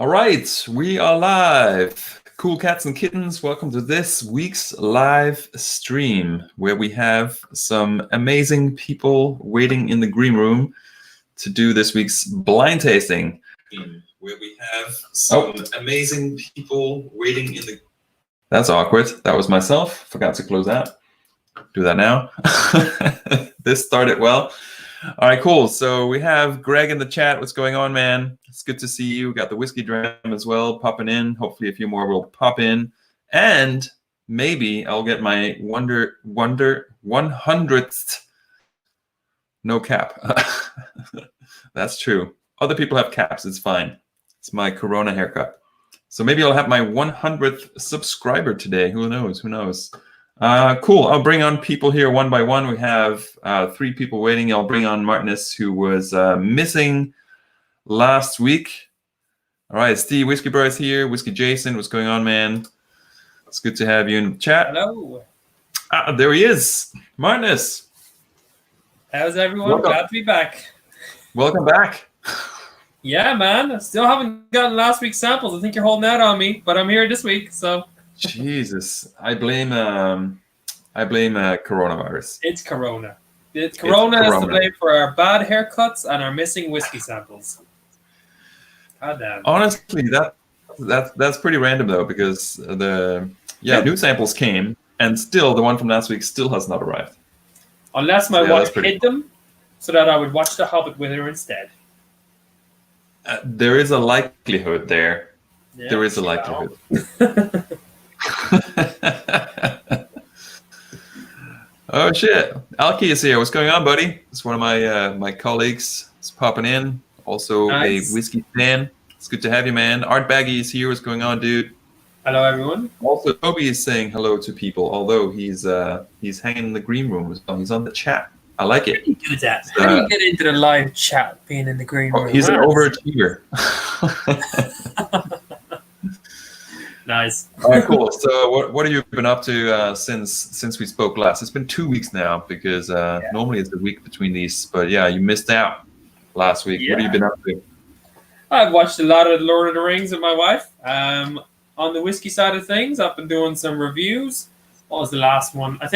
All right, we are live. Cool cats and kittens, welcome to this week's live stream where we have some amazing people waiting in the green room to do this week's blind tasting. Where we have some amazing people waiting in the... That's awkward. That was myself. Forgot to close that. Do that now. This started well. All right, cool. So we have Greg in the chat. What's going on, man? It's good to see you. We got the Whiskey Dram as well popping in. Hopefully a few more will pop in. And maybe I'll get my 100th no cap. That's true. Other people have caps. It's fine. It's my Corona haircut. So maybe I'll have my 100th subscriber today. Who knows? Who knows? Cool. I'll bring on people here one by one. We have 3 people waiting. I'll bring on Martinus, who was missing last week. All right, Steve, Whiskey Bro is here. Whiskey Jason, what's going on, man? It's good to have you in the chat. Hello. There he is. Martinus. How's everyone? Welcome. Glad to be back. Welcome back. Yeah, man. I still haven't gotten last week's samples. I think you're holding out on me, but I'm here this week, so... Jesus, I blame coronavirus. It's Corona. Corona is to blame for our bad haircuts and our missing whiskey samples. God damn. Honestly, that's pretty random though, because new samples came, and still the one from last week still has not arrived. Unless my wife hid them, so that I would watch The Hobbit with her instead. There is a likelihood there. Yeah, there is a likelihood. Oh shit! Alki is here. What's going on, buddy? It's one of my colleagues. It's popping in. Also nice. A whiskey fan. It's good to have you, man. Art Baggy is here. What's going on, dude? Hello, everyone. Also, Toby is saying hello to people. Although he's hanging in the green room as well. He's on the chat. I like it. How do you do that? How do you get into the live chat being in the green room? He's an overachiever. Nice. All right, cool. So what have you been up to since we spoke last? It's been 2 weeks now because normally it's a week between these. But yeah, you missed out last week. Yeah. What have you been up to? I've watched a lot of Lord of the Rings with my wife. On the whiskey side of things, I've been doing some reviews. What was the last one? I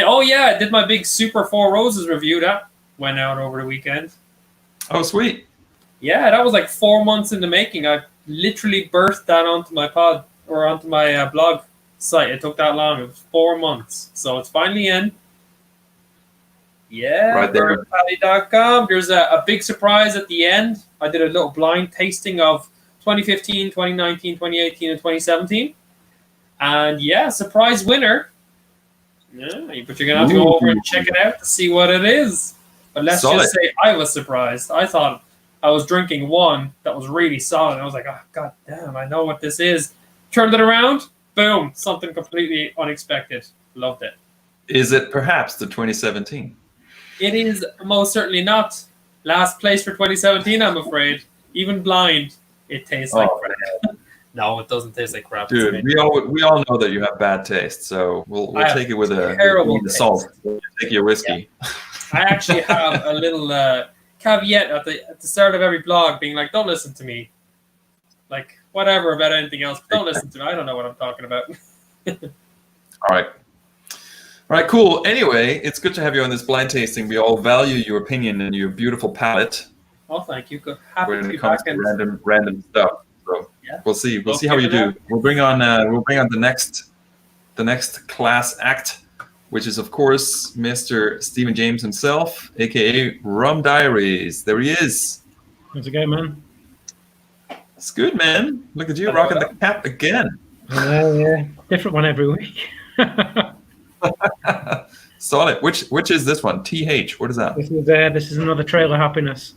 did my big Super 4 Roses review. That went out over the weekend. Oh, sweet. Yeah, that was like 4 months in the making. I literally birthed that onto my pod. Or onto my blog site. It took that long. It was 4 months. So it's finally in. Yeah. Right there. Paddy.com. There's a big surprise at the end. I did a little blind tasting of 2015, 2019, 2018, and 2017. And yeah, surprise winner. Yeah, but you're going to have to go over and check it out to see what it is. But let's just say I was surprised. I thought I was drinking one that was really solid. I was like, oh, God damn, I know what this is. Turned it around, boom, something completely unexpected. Loved it. Is it perhaps the 2017? It is most certainly not. Last place for 2017, I'm afraid. Even blind, it tastes like crap. No, it doesn't taste like crap. Dude, we all know that you have bad taste, so we'll take it with a grain of salt. We'll take your whiskey. Yeah. I actually have a little caveat at the start of every blog being like, don't listen to me. Like, whatever about anything else. Don't listen to me. I don't know what I'm talking about. All right, cool. Anyway, it's good to have you on this blind tasting. We all value your opinion and your beautiful palate. Oh, thank you. Happy when to be it comes back to random stuff. So yeah. We'll see. We'll see how you do. We'll bring on the next class act, which is of course Mr. Stephen James himself, aka Rum Diaries. There he is. How's it going, man? It's good, man. Look at you rocking the cap again. Yeah. Different one every week. Solid. Which is this one? TH. What is that? This is another Trailer Happiness.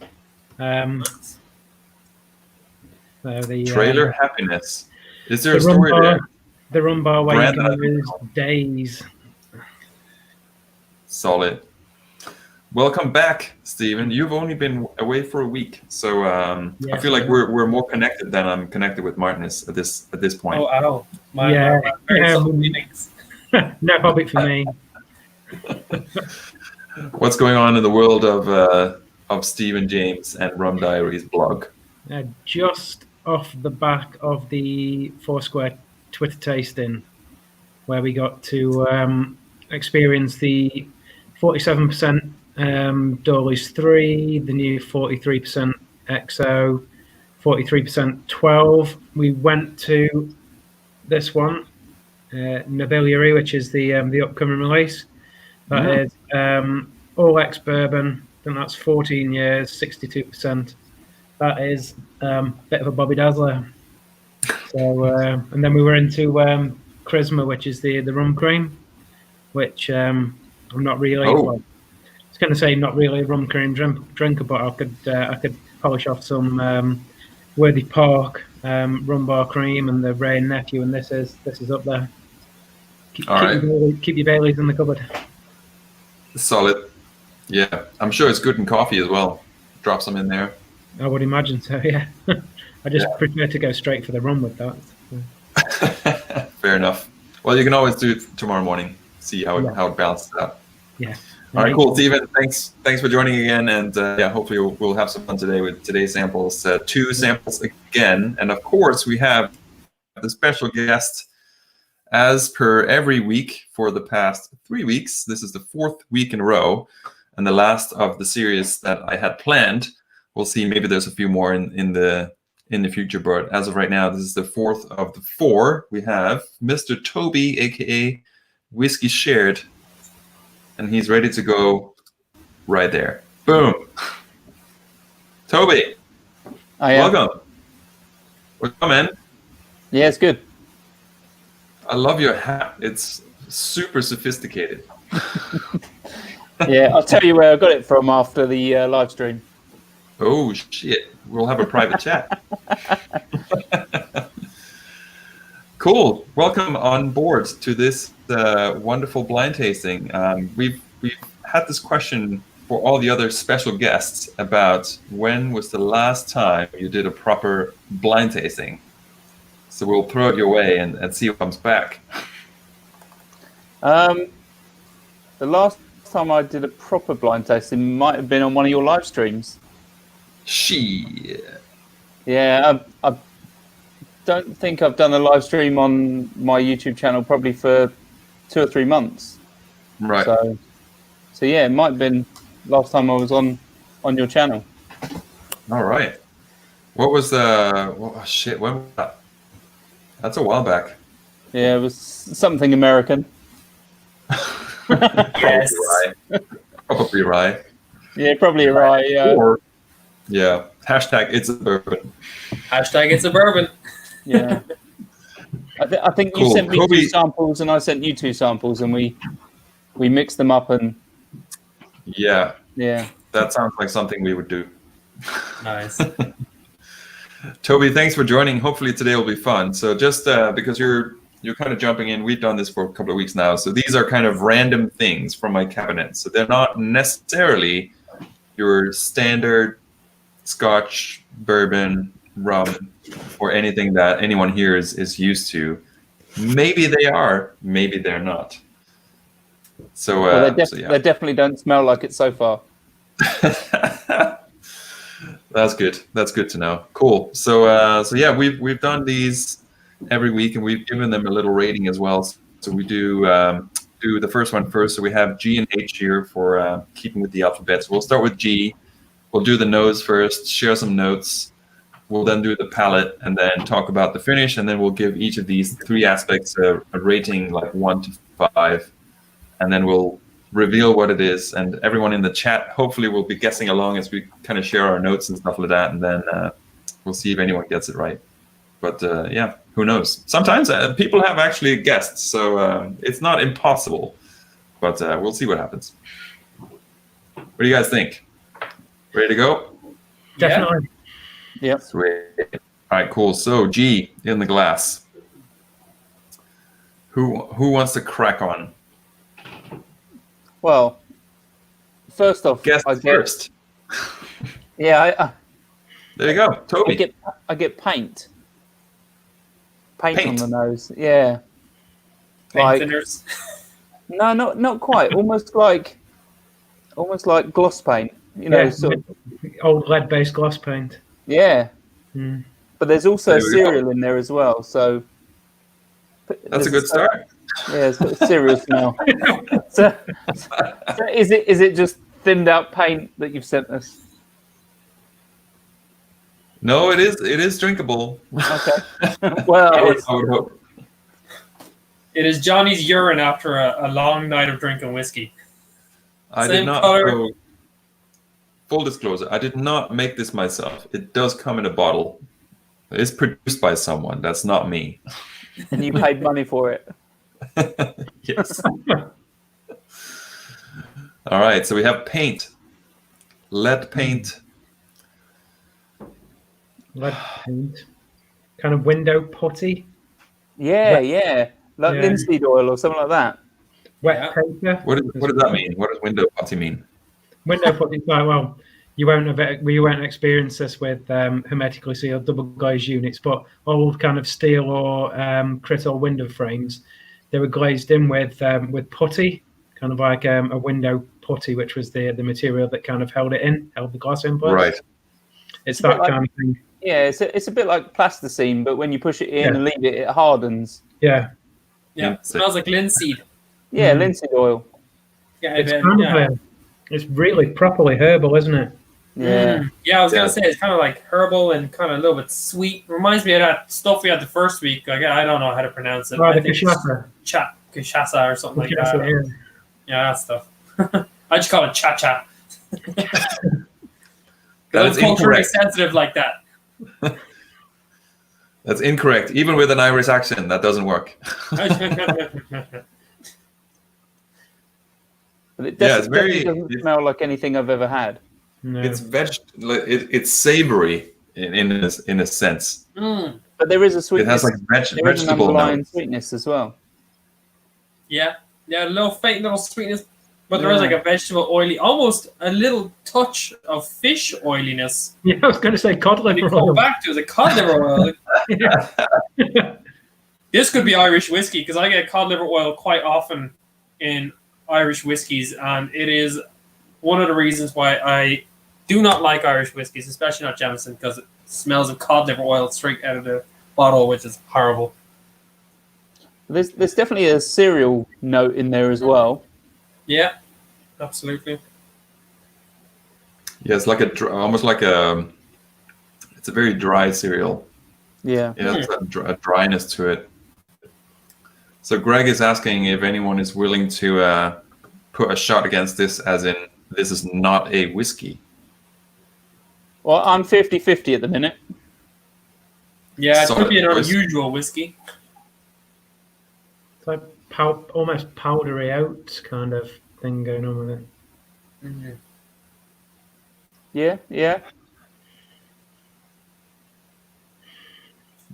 Trailer Happiness. Is there a story there? The rum bar where you can lose days. Solid. Welcome back, Stephen. You've only been away for a week, so I feel like we're more connected than I'm connected with Martinus at this point. Oh, no Hobbit for me. What's going on in the world of Stephen James and Rum Diaries blog? Just off the back of the Foursquare Twitter tasting, where we got to experience the 47% Dawley's 3, the new 43% XO, 43% 12. We went to this one, Nobiliary, which is the upcoming release. That is all ex bourbon. I think that's 14 years, 62%. That is a bit of a Bobby Dazzler. So, and then we were into Charisma, which is the rum cream, which I'm not really. Well, I was going to say not really a rum cream drinker, but I could polish off some Worthy Park rum bar cream and the Ray and Nephew, and this is up there. Keep your Baileys in the cupboard. Solid. Yeah, I'm sure it's good in coffee as well. Drop some in there. I would imagine so, yeah. I just prefer to go straight for the rum with that. Fair enough. Well, you can always do it tomorrow morning. See how it balances out. Yeah. All right, cool, Stephen. Thanks for joining again, and hopefully we'll have some fun today with today's samples. 2 samples again, and of course we have the special guest. As per every week for the past 3 weeks, this is the 4th week in a row, and the last of the series that I had planned. We'll see. Maybe there's a few more in the future, but as of right now, this is the 4th of the 4. We have Mr. Toby, aka Whisky Shared, and he's ready to go right there. Boom. Toby, welcome. Welcome, man. Yeah, it's good. I love your hat. It's super sophisticated. Yeah, I'll tell you where I got it from after the live stream. Oh, shit. We'll have a private chat. Cool. Welcome on board to this wonderful blind tasting. We've had this question for all the other special guests about when was the last time you did a proper blind tasting. So we'll throw it your way and see what comes back. The last time I did a proper blind tasting might have been on one of your live streams. Shit. Yeah, I don't think I've done a live stream on my YouTube channel probably for 2 or 3 months. Right. So yeah, it might have been last time I was on your channel. All right. What was the... Oh, shit, when was that? That's a while back. Yeah, it was something American. Yes. Probably right. Yeah, probably right. Yeah. Or, yeah. Hashtag it's a bourbon. Hashtag it's a bourbon. Yeah. I think you Cool. sent me Kobe. 2 samples and I sent you 2 samples and we mixed them up and Yeah. yeah. That sounds like something we would do. Nice. Toby, thanks for joining. Hopefully today will be fun. So just because you're kind of jumping in, we've done this for a couple of weeks now. So these are kind of random things from my cabinet. So they're not necessarily your standard Scotch, bourbon, rum, or anything that anyone here is used to. Maybe they are, maybe they're not. So, Well, they definitely don't smell like it so far. That's good. That's good to know. Cool. So yeah, we've done these every week, and we've given them a little rating as well. So we do the first one first. So we have G and H here for keeping with the alphabet. So we'll start with G. We'll do the nose first, share some notes. We'll then do the palate, and then talk about the finish, and then we'll give each of these 3 aspects a rating, like 1 to 5, and then we'll reveal what it is. And everyone in the chat hopefully will be guessing along as we kind of share our notes and stuff like that, and then we'll see if anyone gets it right. But yeah, who knows? Sometimes people have actually guessed, so it's not impossible. But we'll see what happens. What do you guys think? Ready to go? Definitely. Yep. Sweet. All right, cool. So G in the glass. Who wants to crack on? Well, first off, Guess first. Yeah, There you go, Toby. I get paint. Paint on Paint? the nose. Yeah. Paint Like thinners. no, not quite. almost like gloss paint. You know, Yeah, sort of, old lead-based gloss paint. yeah. Mm. But there's also There we go. cereal in there as well. So That's a good start. Yeah, it's got a cereal smell. So is it just thinned out paint that you've sent us? No, it is drinkable. Okay. Well, I would hope. It is Johnny's urine after a long night of drinking whiskey. I Same did not. color. So, full disclosure, I did not make this myself. It does come in a bottle. It's produced by someone. That's not me. and you paid money for it. Yes. All right. So we have paint, lead paint. Lead paint. Kind of window putty. Yeah, yeah. Like Yeah. linseed oil or something like that. Wet Yeah. paper. What does that mean? What does window putty mean? Window putty. Well, you won't experience this with hermetically sealed double glazed units, but old kind of steel or crystal window frames, they were glazed in with putty, kind of like a window putty, which was the material that kind of held the glass in place. Right. It's a bit that like- kind of thing. Yeah, it's a bit like plasticine, but when you push it in Yeah. and leave it, it hardens. Yeah. Yeah, it smells like linseed. Yeah, Mm. linseed oil. Yeah, It's kind of it's really properly herbal, isn't it? Yeah. Yeah, I was Yeah. gonna say it's kind of like herbal and kind of a little bit sweet. Reminds me of that stuff we had the first week. Like, I don't know how to pronounce it. Oh, I the think it's cachaça. cachaça or something like Cachaça, that. yeah. Yeah, that stuff. I just call it cha-cha. That I'm is culturally incorrect. sensitive like that. That's incorrect. Even with an Irish accent, that doesn't work. But it Yeah, it's definitely very- doesn't smell like anything I've ever had. No. It's it's savory in a sense. Mm, But there is a It sweetness. has like there is an vegetable underlying notes. sweetness as well. yeah, a little faint little sweetness, but there is Yeah. like a vegetable oily, almost a little touch of fish oiliness. Yeah, I was going to say cod When you liver go oil. back to it, it's a cod liver oil. This could be Irish whiskey because I get cod liver oil quite often in Irish whiskies, and it is one of the reasons why I do not like Irish whiskies, especially not Jameson, because it smells of cod liver oil straight out of the bottle, which is horrible. There's definitely a cereal note in there as well. Yeah, absolutely. Yeah, it's like almost like it's a very dry cereal. Yeah. Yeah, there's a dryness to it. So Greg is asking if anyone is willing to put a shot against this, as in this is not a whiskey. Well, I'm 50-50 at the minute. Yeah, it could Solid be an voice. unusual whiskey. It's like almost powdery out kind of thing going on with it. Mm-hmm. Yeah, yeah.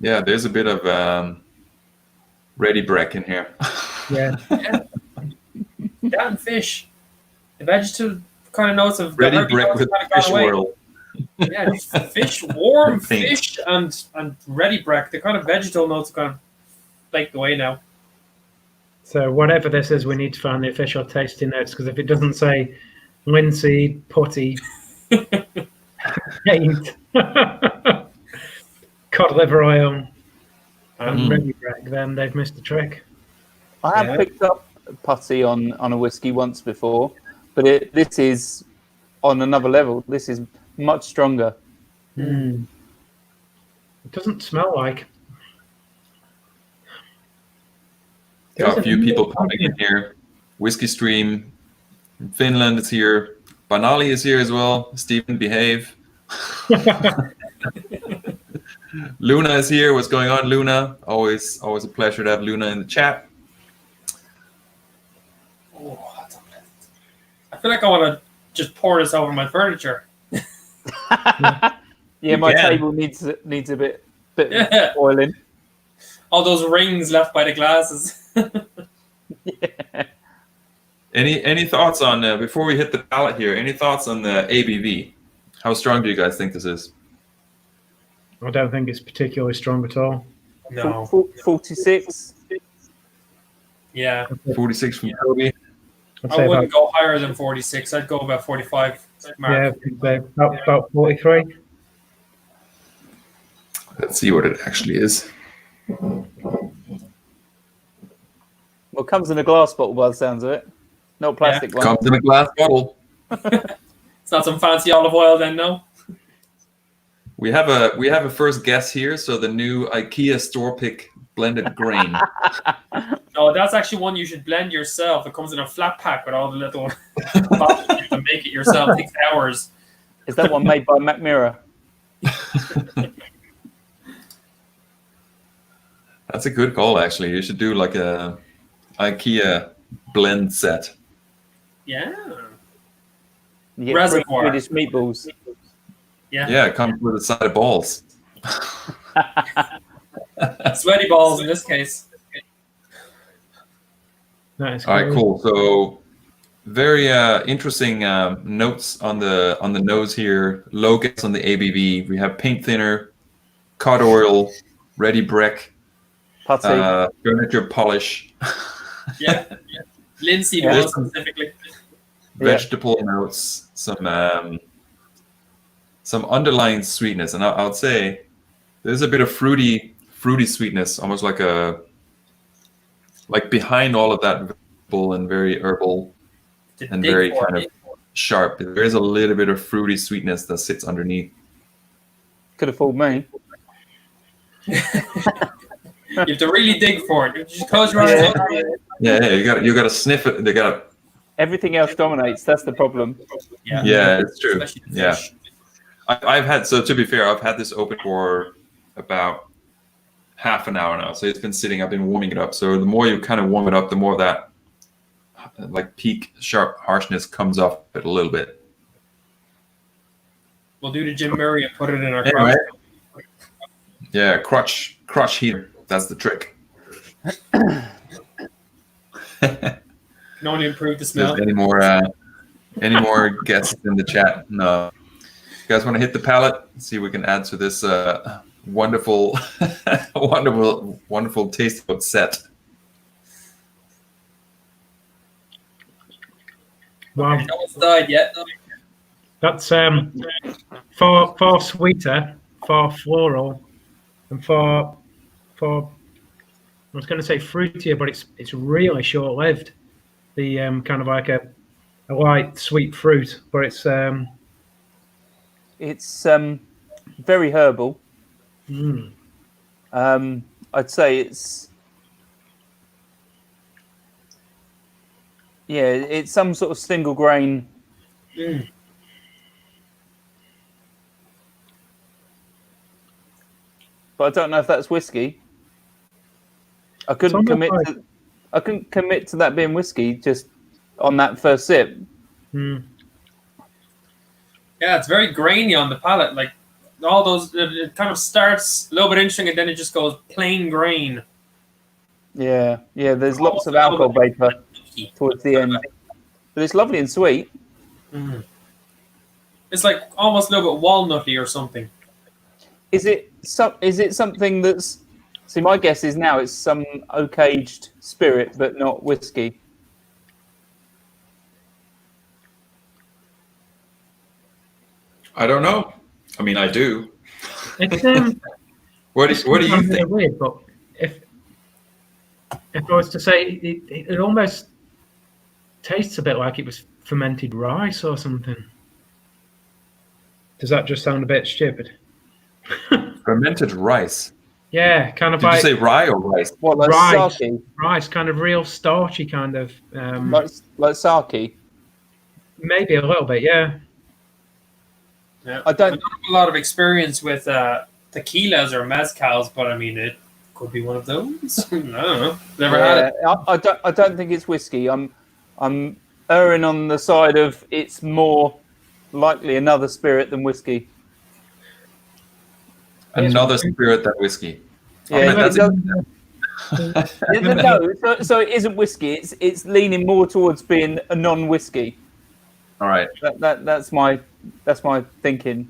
Yeah, there's a bit of ready break in here. Yeah. That and fish. The vegetable kind of notes of Ready the herby break notes with kind of gone fish away. oil. Yeah, just fish, warm Paint. fish, and ready break. The kind of vegetable notes are kind of flaked away now. So whatever this is, we need to find the official tasting notes, because if it doesn't say linseed, putty, paint, cod liver oil, and Mm. ready break, then they've missed the trick. I have Yeah. picked up putty on a whiskey once before, but this is on another level. This is much stronger. Mm. It doesn't smell like. Got a few people coming in here. Whiskey Stream from Finland is here. Banali is here as well. Stephen, behave. Luna is here. What's going on, Luna? Always a pleasure to have Luna in the chat. Oh, that's unpleasant. I feel like I want to just pour this over my furniture. Yeah, my can. table needs a bit Yeah. of oiling. All those rings left by the glasses. Yeah. Any thoughts on before we hit the palate here? Any thoughts on the ABV? How strong do you guys think this is? I don't think it's particularly strong at all. No. 46. Yeah. 46 from Toby. I'd I say wouldn't go higher than 46. I'd go about 45 mark. about 43. Let's see what it actually is. Well, it comes in a glass bottle by the sounds of it. Not a plastic one. Comes in a glass bottle. It's not some fancy olive oil then, no? We have a first guess here. So the new IKEA store pick blended grain. No, that's actually one you should blend yourself. It comes in a flat pack with all the little bottles. You can make it yourself. It takes hours. Is that one made by Mac Mirror? That's a good call, actually. You should do like a IKEA blend set. Yeah. You get Reservoir. British meatballs. Yeah. Yeah, it comes with a side of balls. Sweaty balls in this case. That is All right, cool. So very interesting notes on the nose here. Low guess on the ABV. We have paint thinner, cod oil, ready brick, Putty. furniture polish. Yeah. Linseed oil specifically. Vegetable notes, some underlying sweetness, and I would say there's a bit of fruity sweetness, almost like behind all of that vegetable and very herbal and very kind of sharp. There is a little bit of fruity sweetness that sits underneath. Could have fooled me. You have to really dig for it. You just close your eyes. Yeah, you got to sniff it. They got Everything else dominates. That's the problem. Yeah, it's true. Especially the Yeah. fish. I've had, so to be fair, I've had this open for about half an hour now. So it's been sitting, I've been warming it up. So the more you kind of warm it up, the more that like peak sharp harshness comes off it a little bit. We'll do the Jim Murray and put it in our Anyway. crowd. Yeah, crotch heater. That's the trick. Can only improve the smell. Any more guests in the chat? No. You guys want to hit the palette? See if we can add to this wonderful, wonderful taste note set. Wow. No one's died yet. That's far sweeter, far floral, and far I was going to say fruitier, but it's really short lived. The kind of like a light sweet fruit, but it's very herbal. mm, I'd say it's it's some sort of single grain. Mm. But I don't know if that's whiskey. I couldn't commit to that being whiskey just on that first sip. mm. Yeah, it's very grainy on the palate. Like all those, it kind of starts a little bit interesting and then it just goes plain grain. Yeah. There's lots of alcohol vapor towards the end, but it's lovely and sweet. Mm. It's like almost a little bit walnutty or something. Is it something that's? See, my guess is now it's some oak-aged spirit, but not whiskey. I don't know. I mean, I do. It's What do you really think? weird, but if I was to say, it almost tastes a bit like it was fermented rice or something. Does that just sound a bit stupid? Fermented rice. Yeah, kind of Did you like say rye or rice? What, like rice, sake? rice, kind of real starchy, kind of. Like sake? Maybe a little bit, yeah. Yeah. I don't have a lot of experience with tequilas or mezcals, but I mean, it could be one of those. I don't know. Never had it. I don't think it's whiskey. I'm erring on the side of it's more likely another spirit than whiskey. Another spirit than whiskey. Yeah, that's no, so it isn't whiskey. It's leaning more towards being a non-whiskey. All right. That's my thinking.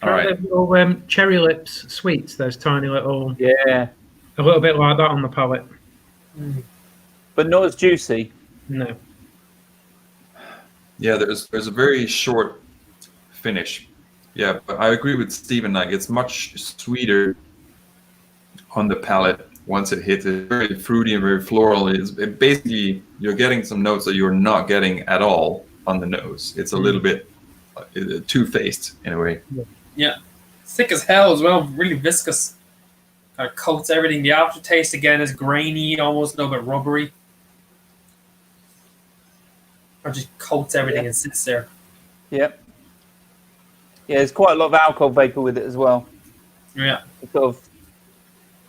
All right. Little cherry lips sweets, those tiny little, Yeah, a little bit like that on the palate. but not as juicy. No. Yeah, there's a very short finish. Yeah, but I agree with Stephen. Like, it's much sweeter on the palate once it hits. It's very fruity and very floral. Basically, you're getting some notes that you're not getting at all on the nose. It's a little bit two-faced in a way. Yeah. Thick as hell as well. Really viscous. Kind of coats everything. The aftertaste again is grainy, almost a little bit rubbery. Or just coats everything and sits there. Yep. Yeah, there's quite a lot of alcohol vapor with it as well. Yeah. Sort of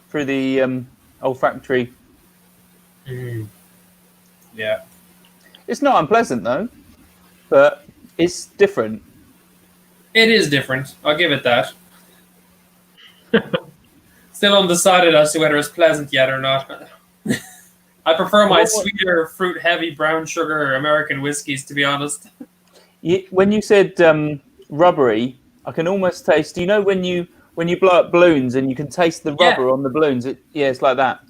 through the olfactory. Yeah. It's not unpleasant though, but it's different. It is different. I'll give it that. Still undecided as to whether it's pleasant yet or not. I prefer my sweeter, fruit-heavy brown sugar American whiskeys, to be honest. When you said rubbery, I can almost taste. Do you know when you blow up balloons and you can taste the rubber on the balloons? It's like that.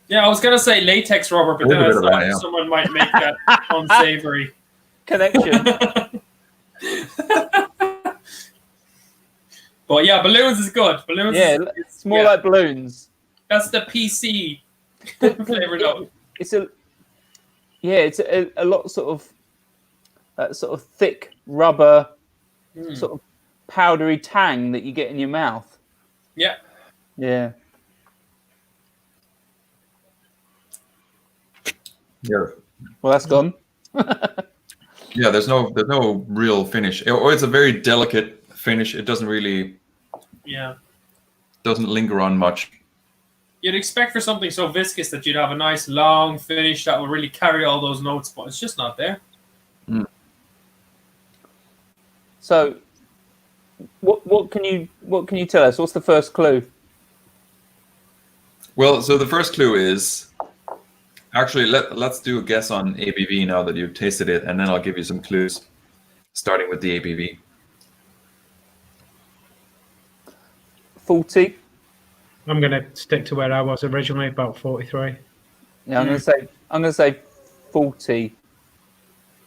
Yeah, I was gonna say latex rubber, but then I thought someone might make that unsavory connection. But yeah, balloons is good. Balloons. Yeah, it's more like balloons. That's the PC flavor note. It's a lot sort of thick rubber, sort of powdery tang that you get in your mouth. Yeah. Yeah. Well, that's gone. Yeah, there's no real finish, or it's a very delicate finish. It doesn't really. Yeah. Doesn't linger on much. You'd expect for something so viscous that you'd have a nice long finish that would really carry all those notes, but it's just not there. So, what can you tell us? What's the first clue? Well, so the first clue is actually let's do a guess on ABV now that you've tasted it, and then I'll give you some clues, starting with the ABV. 40. I'm going to stick to where I was originally, about 43. Yeah, I'm going to say 40.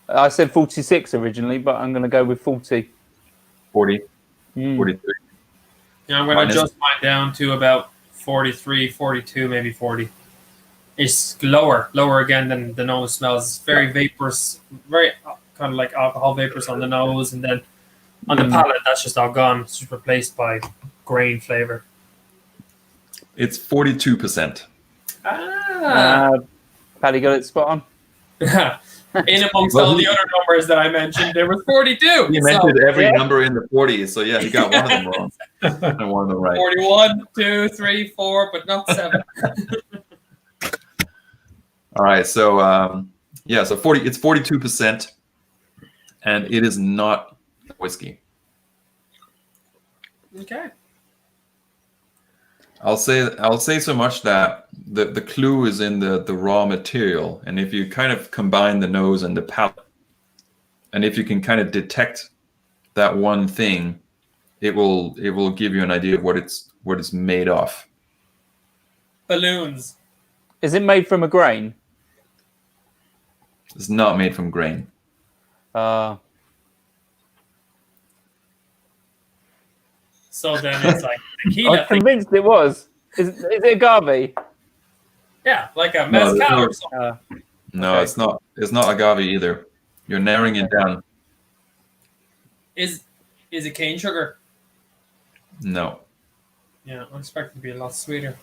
I said 46 originally, but I'm going to go with 40. 40. 43. Yeah, I'm going to adjust mine down to about 43, 42, maybe 40. It's lower again than the nose smells. It's very vaporous, very kind of like alcohol vapors on the nose, and then on the palate, that's just all gone. It's just replaced by grain flavor. It's 42%. Paddy got it spot on. In amongst all the other numbers that I mentioned, there was 42. You mentioned every number in the 40s, so yeah, you got one of them wrong and one of them right. 41, 2, 3, 4, but not 7. All right, so so 40. It's 42%, and it is not whiskey. Okay. I'll say so much that the clue is in the raw material, and if you kind of combine the nose and the palate, and if you can kind of detect that one thing, it will give you an idea of what it's made of. Balloons. Is it made from a grain? It's not made from grain. So then it's like tequila. I'm convinced it was. Is it agave? Yeah, like a mezcal or something. No, okay. It's not. It's not agave either. You're narrowing it down. Is it cane sugar? No. Yeah, I expect it to be a lot sweeter.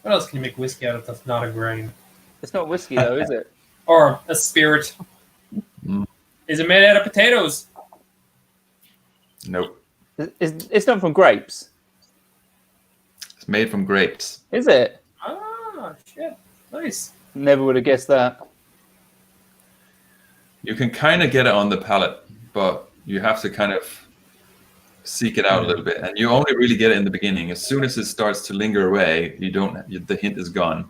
What else can you make whiskey out of that's not a grain? It's not whiskey though, is it? Or a spirit? Is it made out of potatoes? Nope. It's not from grapes. It's made from grapes. Is it? Ah, shit. Nice. Never would have guessed that. You can kind of get it on the palate, but you have to kind of seek it out a little bit, and you only really get it in the beginning. As soon as it starts to linger away, the hint is gone.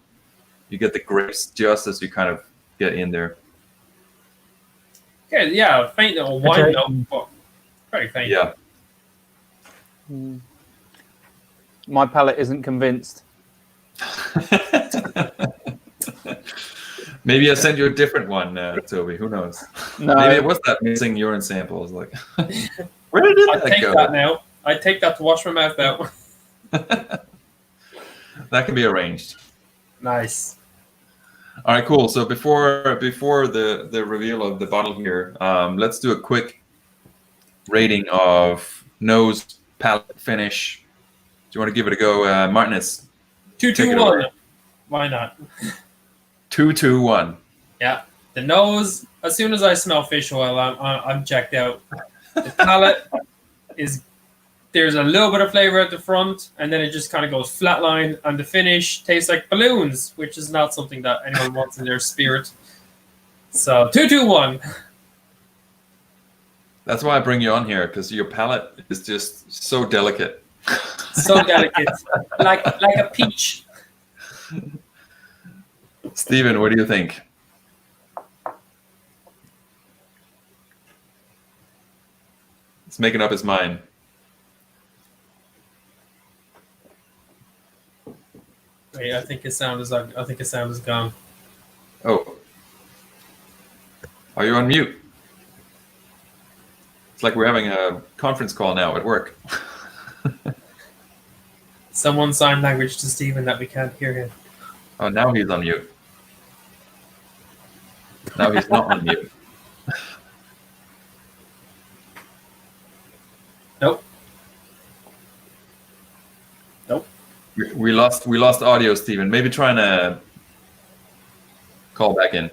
You get the grapes just as you kind of get in there. Okay, yeah, faint little wine note, but very faint. Yeah. My palate isn't convinced. Maybe I sent you a different one, Toby. Who knows? No. Maybe it was that missing urine sample. I was like, Where did I'd that take go? that now. I'd take that to wash my mouth out. That can be arranged. Nice. All right, cool. So before the reveal of the bottle here, let's do a quick rating of nose, palate, finish. Do you want to give it a go, Martinez? 2, 2, 1. Why not? 2, 2, 1. Yeah. The nose. As soon as I smell fish oil, I'm checked out. The palate is. There's a little bit of flavor at the front, and then it just kind of goes flatline. And the finish tastes like balloons, which is not something that anyone wants in their spirit. So 2, 2, 1. That's why I bring you on here, because your palate is just so delicate. So delicate, like a peach. Steven, what do you think? He's making up his mind. Wait, I think his sound is gone. Oh. Are you on mute? It's like we're having a conference call now at work. Someone sign language to Stephen that we can't hear him. Oh, now he's on mute. Now he's not on mute. Nope. We lost audio, Stephen. Maybe trying to call back in.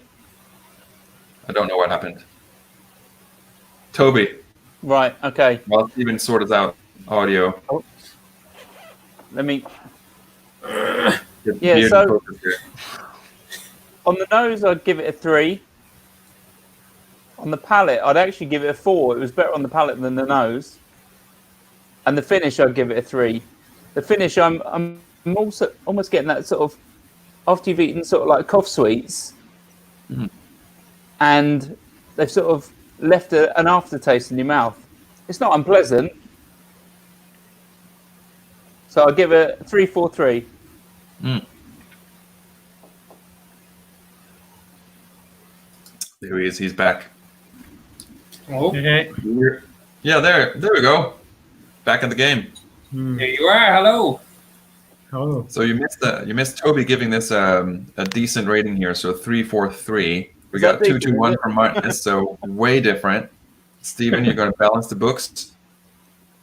I don't know what happened. Toby. Right. Okay. While Stephen sorts out audio. Oh. Let me. Get Yeah, beard so- focus here. On the nose, I'd give it a 3. On the palate, I'd actually give it a 4. It was better on the palate than the nose. And the finish, I'd give it a 3. The finish, I'm also almost getting that sort of, after you've eaten sort of like cough sweets, and they've sort of left an aftertaste in your mouth. It's not unpleasant. So I'll give it a 3, 4, 3. There he is. He's back. Oh, Okay. Yeah, there we go. Back in the game. here you are. Hello. Oh, So you missed Toby giving this a decent rating here. So 3, 4, 3. We Is got that 2, big, 2, is 1 it? from Martinez. So way different. Stephen, you're going to balance the books.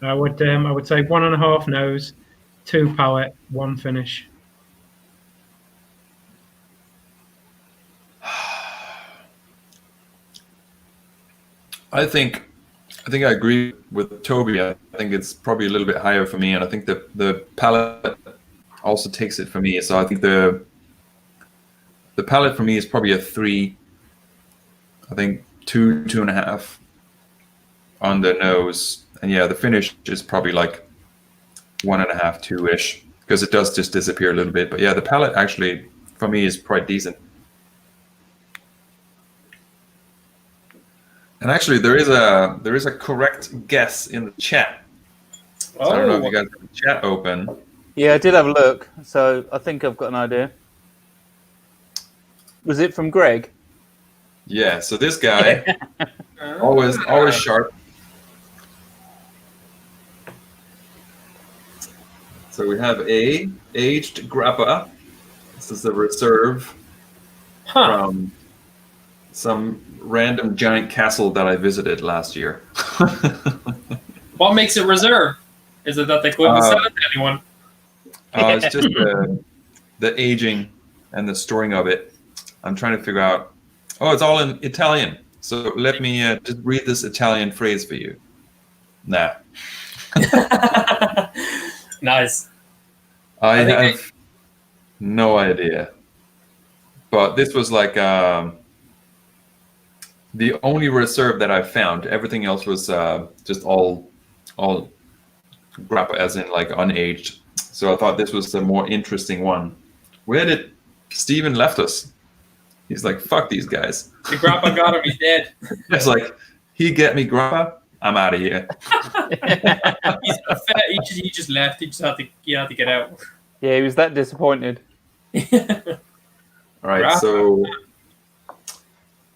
I would say 1.5 nose, 2 palate, 1 finish. I think I agree with Toby. I think it's probably a little bit higher for me, and I think the palate also takes it for me. So I think the palate for me is probably a 3. I think 2, 2.5 on the nose, and yeah, the finish is probably like 1.5, 2-ish, because it does just disappear a little bit. But yeah, the palate actually for me is quite decent. And actually, there is a correct guess in the chat. So I don't know if you guys have the chat open. Yeah, I did have a look, so I think I've got an idea. Was it from Greg? Yeah. So this guy, always sharp. So we have a aged grappa. This is a reserve from some random giant castle that I visited last year. What makes it reserve? Is it that they couldn't sell it to anyone? It's just the aging and the storing of it. I'm trying to figure out. Oh, it's all in Italian. So let me just read this Italian phrase for you. Nah. Nice. I have no idea. But this was like the only reserve that I found. Everything else was just all grappa, as in like unaged. So I thought this was the more interesting one. Where did Steven left us? He's like, fuck these guys. The grappa got him. He's dead. It's like, he get me grappa, I'm out of here. He just left. He had to get out. Yeah, he was that disappointed. All right, Grappa. so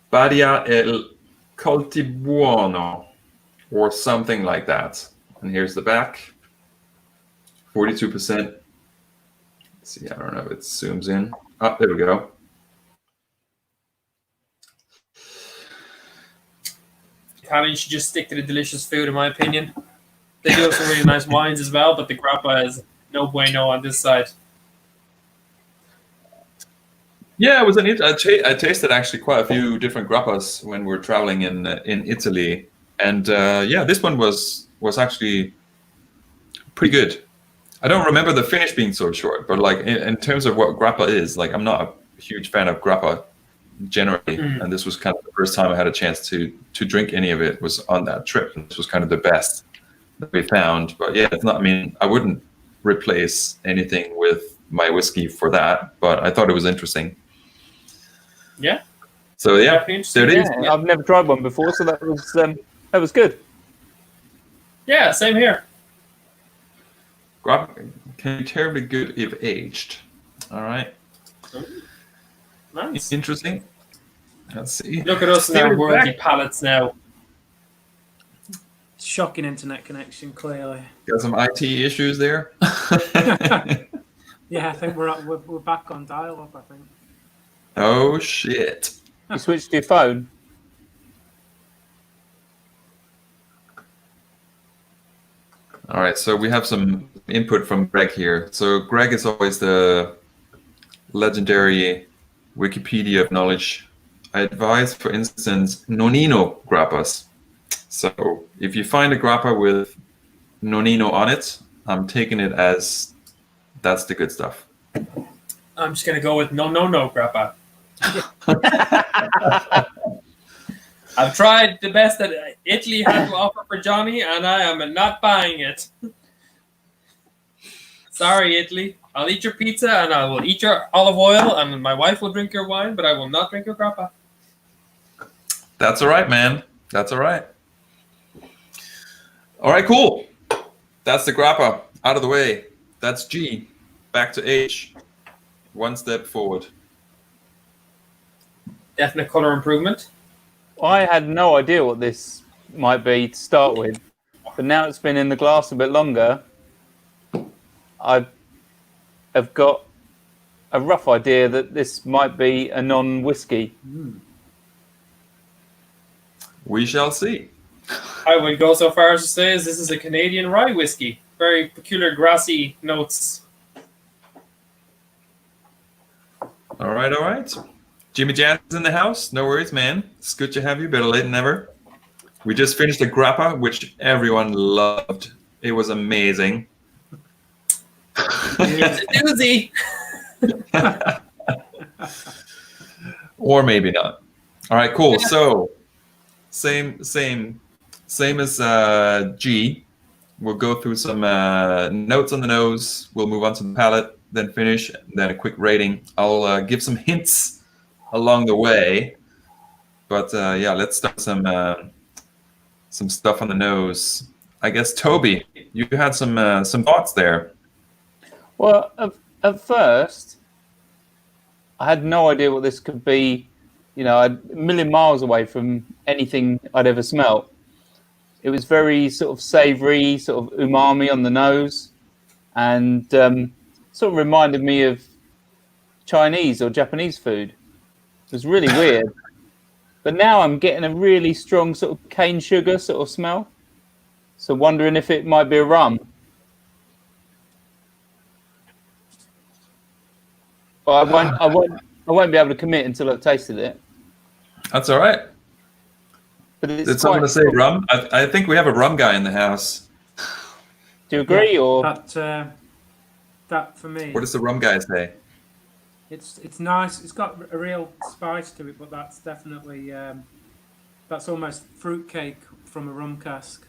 Badia el Coltibuono. or something like that. And here's the back. 42%. See, I don't know if it zooms in. Oh, there we go. Italians should just stick to the delicious food, in my opinion. They do have some really nice wines as well, but the grappa is no bueno on this side. Yeah, it was I tasted actually quite a few different grappas when we were traveling in Italy, and yeah, this one was actually pretty good. I don't remember the finish being so short, but like in terms of what grappa is, like I'm not a huge fan of grappa generally, and this was kind of the first time I had a chance to drink any of it was on that trip, and this was kind of the best that we found. But yeah, it's not. I mean, I wouldn't replace anything with my whiskey for that, but I thought it was interesting. Yeah. So yeah, there it is. Yeah, I've never tried one before, so that was good. Yeah, same here. Grappa can be terribly good if aged. All right. Nice. Interesting. Let's see. Look at us and our worldly palates now. Shocking internet connection, clearly. Got some IT issues there. Yeah, I think we're back on dial-up, I think. Oh shit. You switched to your phone. All right, so we have some input from Greg here. So Greg is always the legendary Wikipedia of knowledge. I advise, for instance, nonino grappas. So if you find a grappa with nonino on it, I'm taking it as that's the good stuff. I'm just gonna go with no grappa. I've tried the best that Italy had to offer for Johnny, and I am not buying it. Sorry, Italy. I'll eat your pizza, and I will eat your olive oil, and my wife will drink your wine, but I will not drink your grappa. That's all right, man. That's all right. All right, cool. That's the grappa out of the way. That's G. Back to H. One step forward. Definite color improvement. I had no idea what this might be to start with, but now it's been in the glass a bit longer. I have got a rough idea that this might be a non-whiskey. We shall see. I would go so far as to say this is a Canadian rye whiskey. Very peculiar grassy notes. All right. Jimmy Jazz in the house. No worries, man. It's good to have you. Better late than never. We just finished a grappa, which everyone loved. It was amazing. It's a doozy. Or maybe not. All right, cool. So same as G. We'll go through some notes on the nose. We'll move on to the palate, then finish, then a quick rating. I'll give some hints along the way, but yeah, let's start some stuff on the nose. I guess Toby, you had some thoughts there. Well, at first, I had no idea what this could be. You know, a million miles away from anything I'd ever smelt. It was very sort of savoury, sort of umami on the nose, and sort of reminded me of Chinese or Japanese food. It was really weird. But now I'm getting a really strong sort of cane sugar sort of smell. So wondering if it might be a rum. But I won't be able to commit until I've tasted it. That's all right. But Did someone say rum? I think we have a rum guy in the house. Do you agree, or That for me. What does the rum guy say? It's nice. It's got a real spice to it, but that's definitely that's almost fruitcake from a rum cask.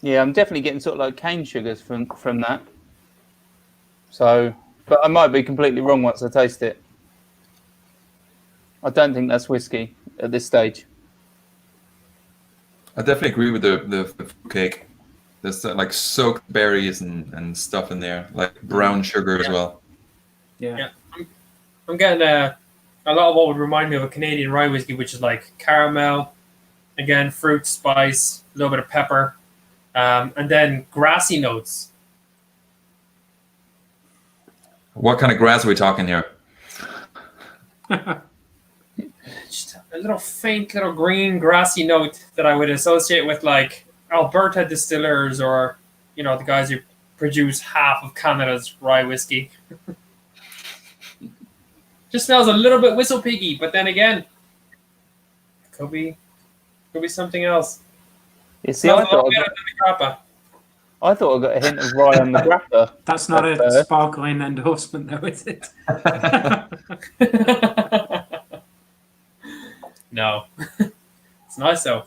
Yeah, I'm definitely getting sort of like cane sugars from that. So, but I might be completely wrong once I taste it. I don't think that's whiskey at this stage. I definitely agree with the fruit cake. There's like soaked berries and stuff in there, like brown sugar as well. Yeah. I'm getting a lot of what would remind me of a Canadian rye whiskey, which is like caramel, Again, fruit, spice, a little bit of pepper, and then grassy notes. What kind of grass are we talking here? Just a little faint, little green, grassy note that I would associate with like Alberta distillers, or the guys who produce half of Canada's rye whiskey. Just smells a little bit whistle piggy, but then again, could be something else. You see, I thought I got a hint of rye on the grappa. That's not a sparkling endorsement, though, is it? No, it's nice though.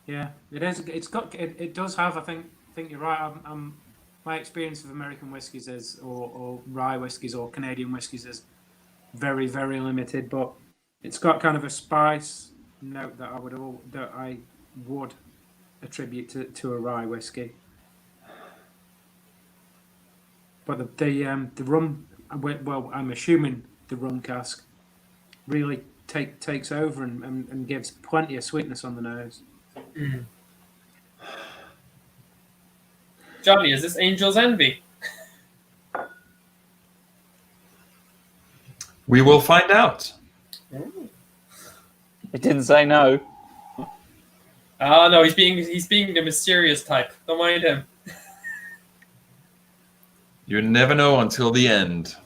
Yeah, it is. It does have. I think you're right. My experience of American whiskies is, or rye whiskies or Canadian whiskies is very, very limited. But it's got kind of a spice note that I would attribute to a rye whiskey. But the rum, well, I'm assuming the rum cask really takes over and gives plenty of sweetness on the nose. Mm. Johnny, is this Angel's Envy? We will find out. It didn't say no. Oh no, he's being the mysterious type. Don't mind him. You never know until the end.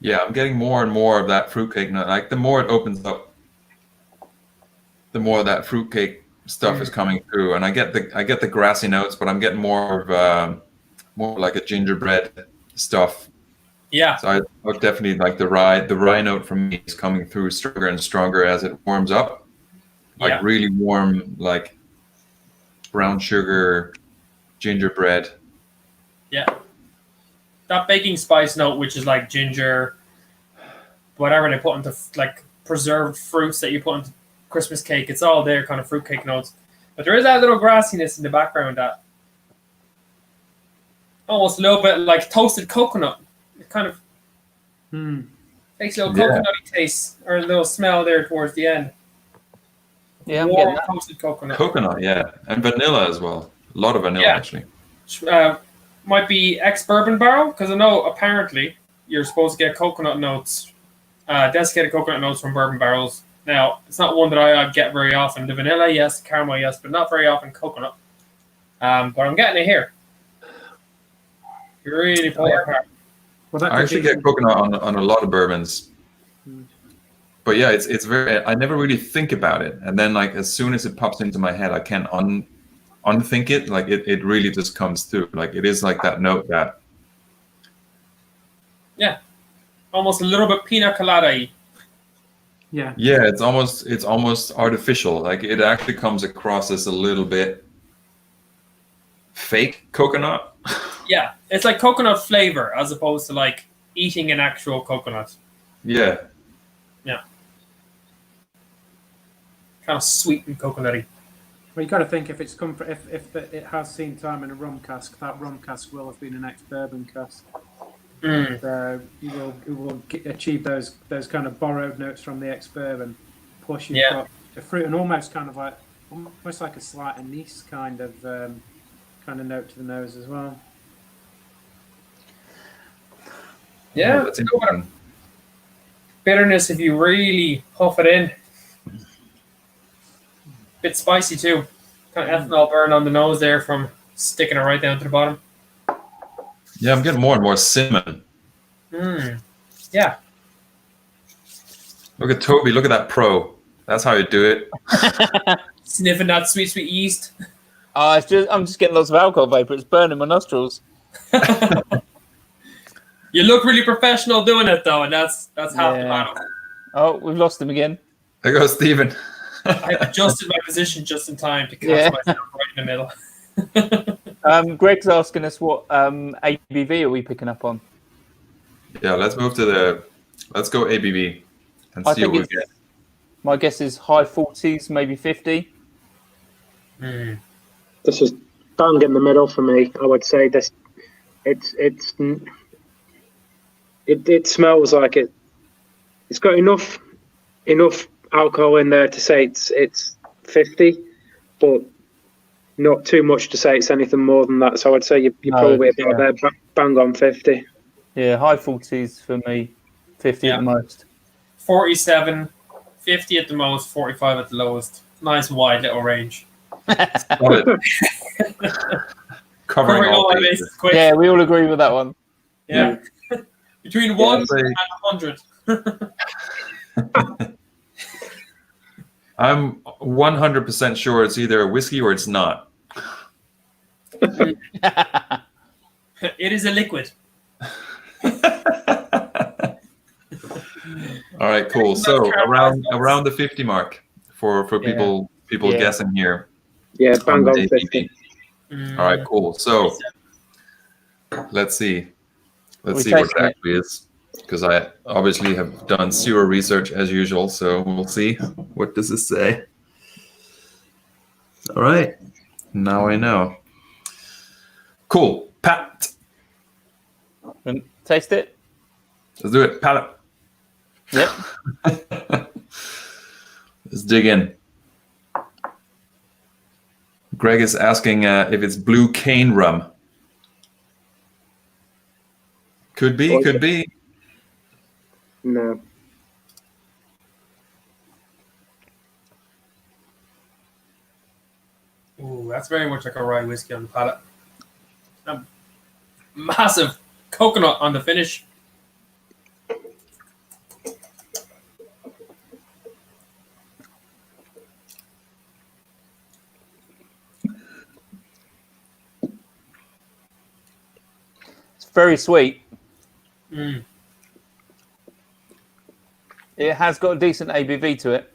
Yeah, I'm getting more and more of that fruitcake note. Like the more it opens up, the more of that fruitcake stuff is coming through, and I get the grassy notes, but I'm getting more of more like a gingerbread stuff. Yeah. So I would definitely like the rye. The rye note from me is coming through stronger and stronger as it warms up. Like really warm, like brown sugar, gingerbread. Yeah. That baking spice note, which is like ginger, whatever they put into like preserved fruits that you put into Christmas cake, it's all there, kind of fruitcake notes. But there is that little grassiness in the background that almost a little bit like toasted coconut. It kind of takes a little coconutty taste or a little smell there towards the end. Yeah, I'm warm getting that. toasted coconut. Coconut, yeah, and vanilla as well. A lot of vanilla actually. Might be ex-bourbon barrel, because I know apparently you're supposed to get coconut notes, desiccated coconut notes from bourbon barrels. Now, it's not one that I get very often. The vanilla, yes. The caramel, yes. But not very often coconut. But I'm getting it here. You really pull it apart. Well, I actually get coconut on a lot of bourbons. But yeah, it's very. I never really think about it, and then like as soon as it pops into my head, I can't unthink it. Like it really just comes through. Like it is like that note that. Yeah, almost a little bit pina colada-y. Yeah. Yeah, it's almost artificial. Like it actually comes across as a little bit fake coconut. Yeah, it's like coconut flavor as opposed to like eating an actual coconut. Yeah. Yeah. Kind of sweet and coconutty. Well, you got to think if it's come for, if it has seen time in a rum cask, that rum cask will have been an ex-bourbon cask. So you will achieve those kind of borrowed notes from the ex-bourbon. Plus you've got the fruit and almost like a slight anise kind of note to the nose as well. Yeah, it's a good one. Bitterness if you really puff it in. Bit spicy too. Kind of ethanol burn on the nose there from sticking it right down to the bottom. Yeah, I'm getting more and more cinnamon. Yeah. Look at Toby. Look at that pro. That's how you do it. Sniffing that sweet, sweet yeast. I'm just getting lots of alcohol vapor. It's burning my nostrils. You look really professional doing it though, and that's half the battle. Oh, we've lost him again. There goes Stephen. I adjusted my position just in time to catch myself right in the middle. Greg's asking us what ABV are we picking up on? Yeah, let's go ABV and see what we get. My guess is high 40s, maybe 50. This is bang in the middle for me. I would say this It smells like it. It's got enough alcohol in there to say it's 50, but not too much to say it's anything more than that. So I'd say you're probably about there, bang on 50. Yeah, high 40s for me, 50 at the most. 47, 50 at the most, 45 at the lowest. Nice wide little range. Covering all bases. Quick. Yeah, we all agree with that one. Yeah. Between 1 and 100. I'm 100% sure it's either a whiskey or it's not. It is a liquid. All right, cool. So around the 50 mark for people guessing here. Yeah, bang on 50. All right, cool. So let's see what it actually is, because I obviously have done zero research as usual. So we'll see. What does this say? All right, now I know. Cool. Pat. Taste it. Let's do it. Palate. Yep. Let's dig in. Greg is asking if it's blue cane rum. Could be, could be. No. Ooh, that's very much like a rye whiskey on the palate. Massive coconut on the finish. It's very sweet. Mm. It has got a decent ABV to it.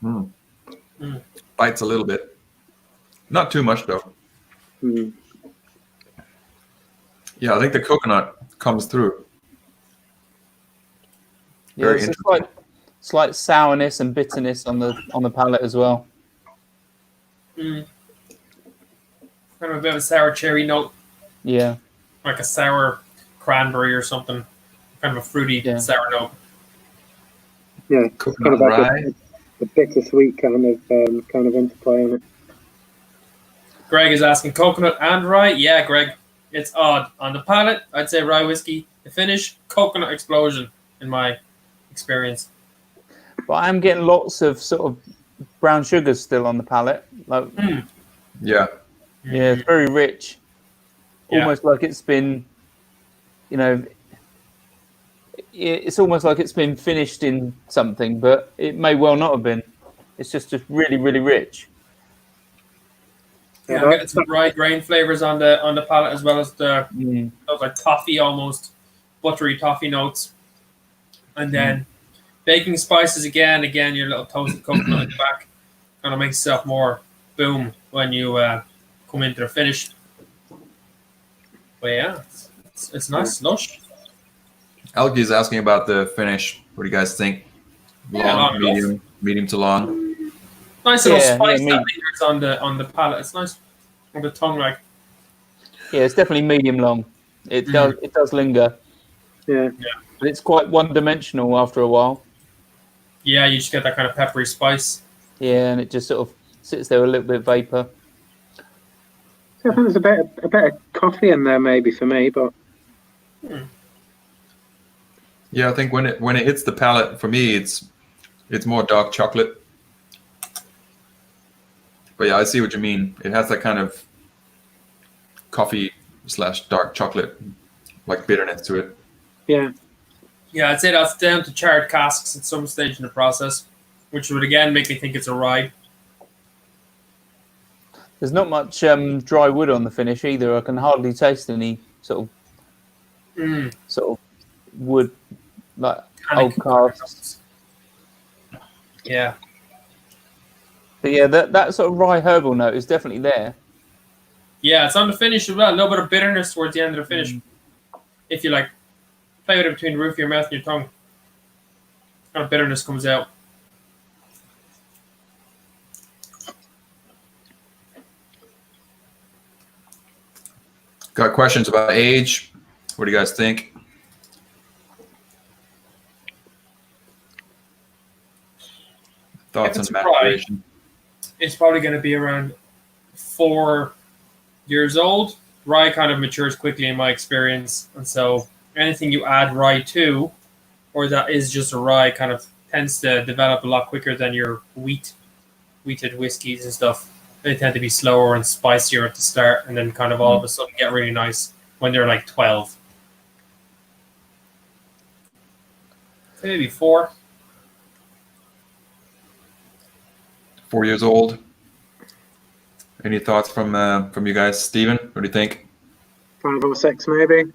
Mm. Mm. Bites a little bit. Not too much, though. Mm. Yeah, I think the coconut comes through. Yeah, Very it's interesting. slight sourness and bitterness on the palate as well. Mm. Kind of a bit of a sour cherry note. Yeah. Like a sour cranberry or something. Kind of a fruity sour note. Yeah, coconut kind of like rye. a bittersweet kind of interplay in it. Greg is asking coconut and rye. Yeah, Greg, it's odd. On the palate, I'd say rye whiskey. The finish, coconut explosion, in my experience. But I'm getting lots of sort of brown sugars still on the palate. Like, Yeah. yeah, it's very rich. Yeah. Almost like it's been, it's almost like it's been finished in something, but it may well not have been. It's just really, really rich. Yeah, I'm getting some rye grain flavors on the palate, as well as those like toffee, almost buttery toffee notes, and then baking spices again. Your little toasted coconut in the back kind of makes itself more boom when you come into the finish. But yeah, it's nice, lush. Alki is asking about the finish. What do you guys think? Long, medium to long. Nice little spice that lingers on the palate. It's nice on the tongue, like. Yeah, it's definitely medium long. It does linger. Yeah. But it's quite one-dimensional after a while. Yeah, you just get that kind of peppery spice. Yeah, and it just sort of sits there a little bit vapor. So I think there's a bit of coffee in there maybe for me, but. Yeah, I think when it hits the palate, for me, it's more dark chocolate. But yeah, I see what you mean. It has that kind of coffee / dark chocolate, like bitterness to it. Yeah. Yeah, I'd say that's down to charred casks at some stage in the process, which would again make me think it's a rye. There's not much dry wood on the finish either. I can hardly taste any sort of wood, like old casks. Yeah. But yeah, that sort of rye herbal note is definitely there. Yeah, it's on the finish as well. A little bit of bitterness towards the end of the finish. If you like, play with it between the roof of your mouth and your tongue. Kind of bitterness comes out. Got questions about age? What do you guys think? Thoughts on If it's rye, maturation? it's probably going to be around 4 years old. Rye kind of matures quickly in my experience, and so anything you add rye to, or that is just a rye, kind of tends to develop a lot quicker than your wheated whiskies and stuff. They tend to be slower and spicier at the start, and then kind of all of a sudden get really nice when they're like 12. Maybe 4. 4 years old. Any thoughts from you guys, Stephen? What do you think? 5 or 6 maybe.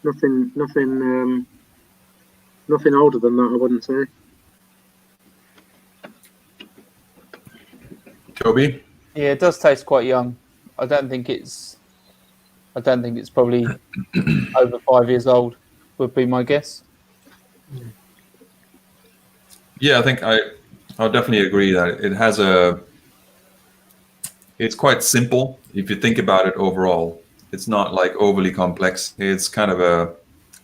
Nothing older than that, I wouldn't say. Toby? Yeah, it does taste quite young. I don't think it's probably over 5 years old, would be my guess. Yeah, I think I'll definitely agree that it has it's quite simple if you think about it overall. It's not like overly complex. It's kind of a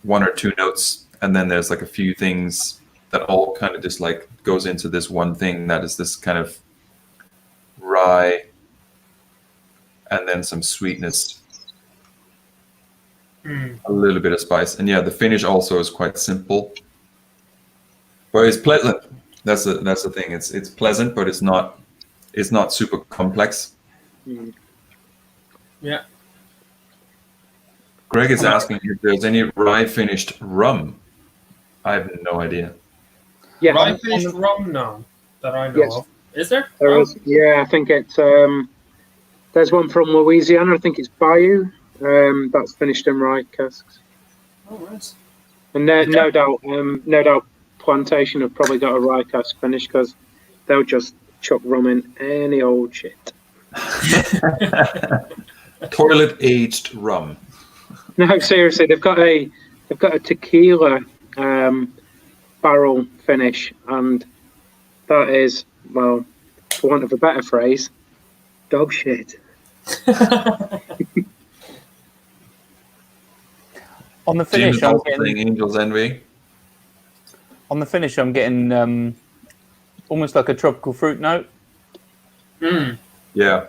1 or 2 notes, and then there's like a few things that all kind of just like goes into this one thing that is this kind of rye and then some sweetness, a little bit of spice, and yeah, the finish also is quite simple, but it's pleasant. That's the thing. It's pleasant, but it's not super complex. Yeah. Greg is asking if there's any rye finished rum. I have no idea. Yeah, Rye finished rum now that I know Yes. of. Is there? there is. Yeah, I think it's there's one from Louisiana. I think it's Bayou. That's finished in rye casks. Oh, nice. And no doubt, Plantation have probably got a rye cask finish because they'll just chuck rum in any old shit. Toilet aged rum. No, seriously, they've got a tequila barrel finish, and that is, well, for want of a better phrase, dog shit. On the James finish, is I'm also getting, saying Angel's Envy. almost like a tropical fruit note, Yeah.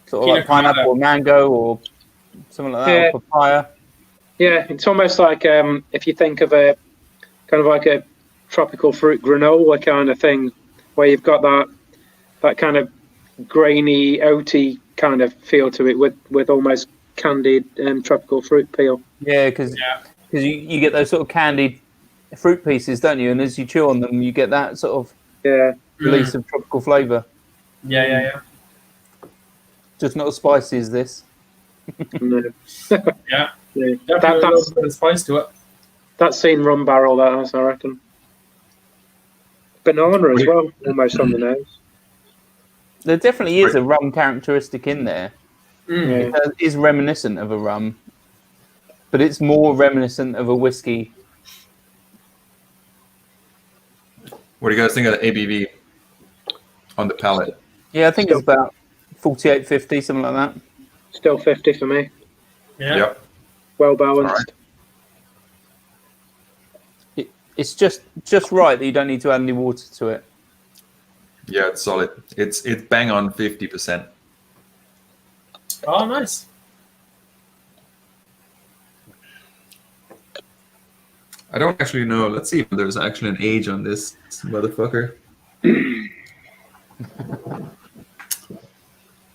sort of Pina like pineapple colada. or mango or something like that, Yeah. or papaya. Yeah, it's almost like if you think of a kind of like a tropical fruit granola kind of thing, where you've got that kind of grainy, oaty kind of feel to it with almost candied tropical fruit peel. Yeah, because you get those sort of candied fruit pieces, don't you? And as you chew on them, you get that sort of Yeah, release of tropical flavour. Yeah. Just not as spicy as this. no. Yeah. Yeah. Definitely a little bit of spice to it. That's seen rum barrel, that has, I reckon. Banana as well, almost on the nose. There definitely is a rum characteristic in there. Yeah. It is reminiscent of a rum, but it's more reminiscent of a whiskey. What do you guys think of the ABV on the palate? Yeah, I think it's about 48, 50, something like that. Still 50 for me. Yeah. Yep. Well balanced. Alright. It's just right that you don't need to add any water to it. Yeah, it's solid. It's bang on 50%. Oh, nice. I don't actually know. Let's see if there's actually an age on this motherfucker.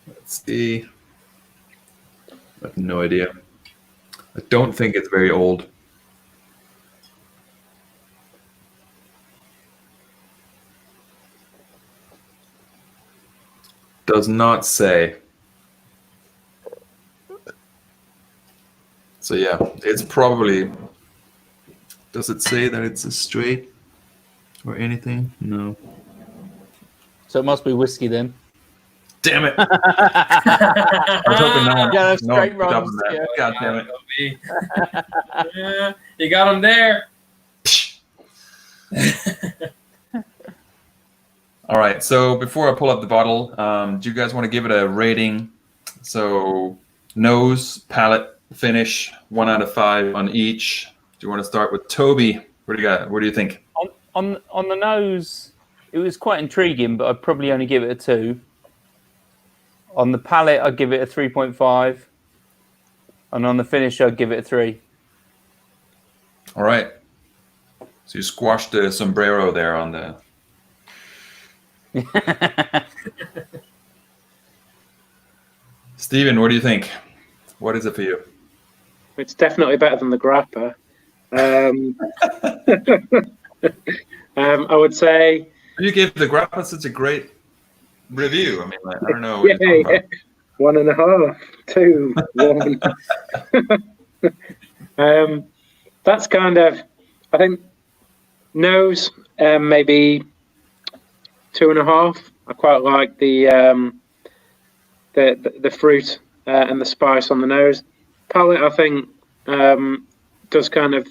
Let's see. I have no idea. I don't think it's very old. Does not say. So yeah, it's probably. Does it say that it's a straight or anything? No. So it must be whiskey then. Damn it! I was hoping no one. Yeah, that's no one straight picked up rums, on that. yeah. God damn it! Yeah, you got him there. All right. So before I pull up the bottle, do you guys want to give it a rating? So nose, palate, finish, 1 out of 5 on each. Do you want to start with Toby? What do you got? What do you think? On the nose, it was quite intriguing, but I'd probably only give it a 2. On the palate, I'd give it a 3.5. And on the finish, I'd give it a 3. All right. So you squashed the sombrero there on the... Steven, what do you think? What is it for you? It's definitely better than the grappa. I would say. You gave the grappa such a great review. I mean, I don't know. Yeah, 1.5, 2, 1. That's kind of, I think, nose, maybe 2.5. I quite like the fruit and the spice on the nose. Palate, I think, does kind of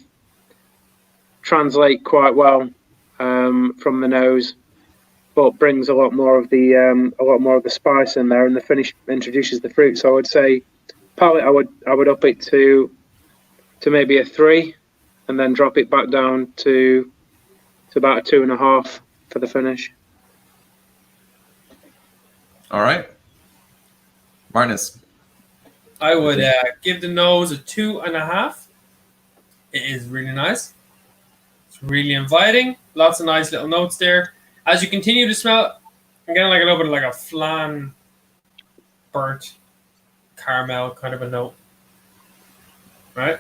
translate quite well from the nose, but brings a lot more of the spice in there, and the finish introduces the fruit. So I would say palate, I would up it to maybe a 3, and then drop it back down to about a 2.5 for the finish. All right, Martinus. I would give the nose a 2.5. It is really nice. It's really inviting. Lots of nice little notes there. As you continue to smell it, I'm getting like a little bit of like a flan, burnt caramel kind of a note, right?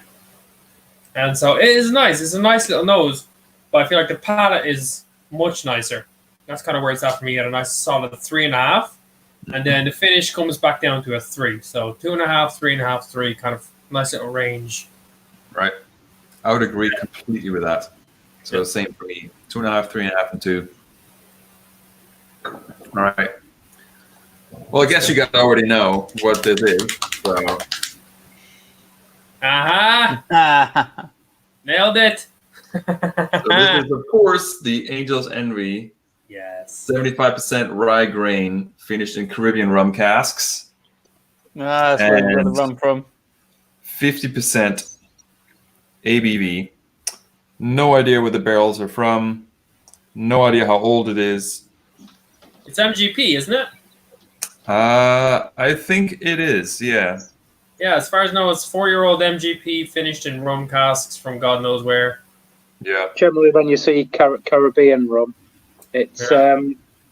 And so it is nice. It's a nice little nose, but I feel like the palate is much nicer. That's kind of where it's at for me at a nice solid 3.5. And then the finish comes back down to a 3. So 2.5, 3.5, 3, kind of nice little range. Right. I would agree completely with that. So same for me. 2.5, 3.5, and 2. All right. Well, I guess you guys already know what this is. So. Aha! Nailed it. So this is, of course, the Angel's Envy. Yes. 75% rye grain, finished in Caribbean rum casks. That's where you got the rum from. 50% ABV. No idea where the barrels are from. No idea how old it is. It's MGP, isn't it? I think it is, yeah. Yeah, as far as I know, it's 4-year-old MGP finished in rum casks from God knows where. Yeah. Generally, when you see Caribbean rum, it's